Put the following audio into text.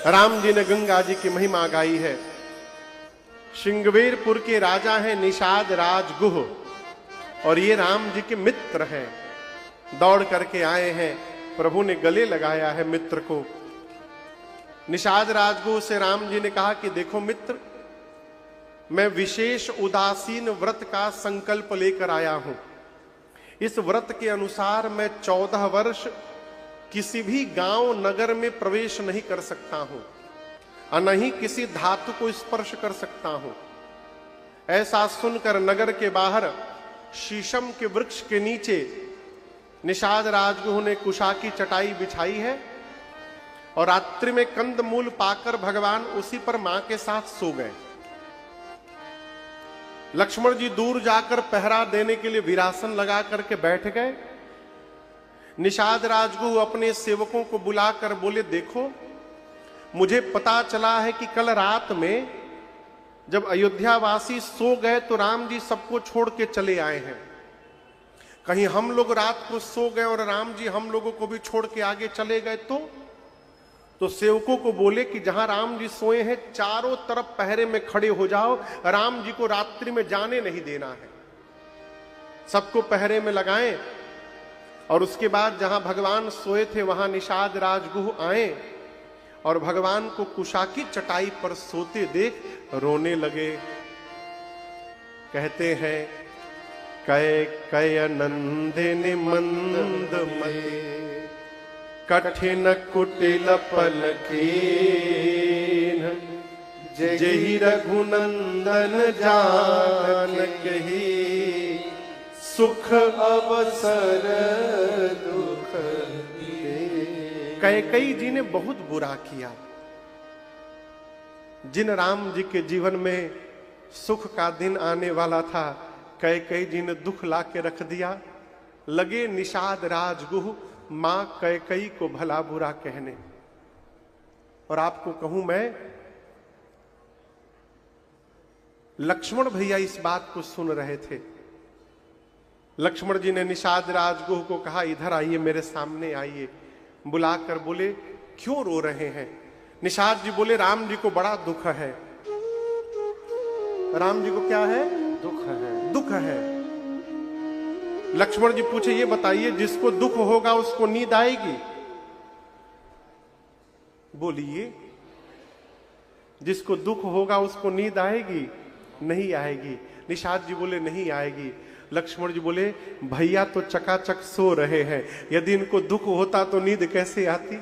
राम जी ने गंगा जी की महिमा गाई है। श्रृंगवेरपुर के राजा हैं निषाद राजगुह, और ये राम जी के मित्र हैं। दौड़ करके आए हैं, प्रभु ने गले लगाया है मित्र को। निषाद राजगुह से राम जी ने कहा कि देखो मित्र, मैं विशेष उदासीन व्रत का संकल्प लेकर आया हूं। इस व्रत के अनुसार मैं 14 वर्ष किसी भी गांव नगर में प्रवेश नहीं कर सकता हूं, और न ही किसी धातु को स्पर्श कर सकता हूं। ऐसा सुनकर नगर के बाहर शीशम के वृक्ष के नीचे निषाद राजगुह ने कुशा की चटाई बिछाई है, और रात्रि में कंदमूल पाकर भगवान उसी पर मां के साथ सो गए। लक्ष्मण जी दूर जाकर पहरा देने के लिए वीरासन लगा करके बैठ गए। निषाद राजगुह अपने सेवकों को बुलाकर बोले, देखो मुझे पता चला है कि कल रात में जब अयोध्यावासी सो गए तो राम जी सबको छोड़ के चले आए हैं। कहीं हम लोग रात को सो गए और राम जी हम लोगों को भी छोड़ के आगे चले गए तो सेवकों को बोले कि जहां राम जी सोए हैं चारों तरफ पहरे में खड़े हो जाओ, राम जी को रात्रि में जाने नहीं देना है। सबको पहरे में लगाएं, और उसके बाद जहां भगवान सोए थे वहां निषाद राजगुह आए और भगवान को कुशा की चटाई पर सोते देख रोने लगे। कहते हैं, कय कय नंदिनी मंदमती कठिन कुटिल पलकीन, जहि रघुनंदन जानकहि, सुख अवसर दुख दे। कैकेयी जी ने बहुत बुरा किया। जिन राम जी के जीवन में सुख का दिन आने वाला था, कैकेयी जी ने दुख ला के रख दिया। लगे निषाद राजगुह मां कैकेयी को भला बुरा कहने। और आपको कहूं मैं, लक्ष्मण भैया इस बात को सुन रहे थे। लक्ष्मण जी ने निषाद राजगुह को कहा, इधर आइए, मेरे सामने आइए। बुलाकर बोले, क्यों रो रहे हैं? निषाद जी बोले, राम जी को बड़ा दुख है। राम जी को क्या है? दुख है। दुख है। लक्ष्मण जी पूछे, ये बताइए, जिसको दुख होगा उसको नींद आएगी? बोलिए, जिसको दुख होगा उसको नींद आएगी? नहीं आएगी। निषाद जी बोले, नहीं आएगी। लक्ष्मण जी बोले, भैया तो चकाचक सो रहे हैं, यदि इनको दुख होता तो नींद कैसे आती?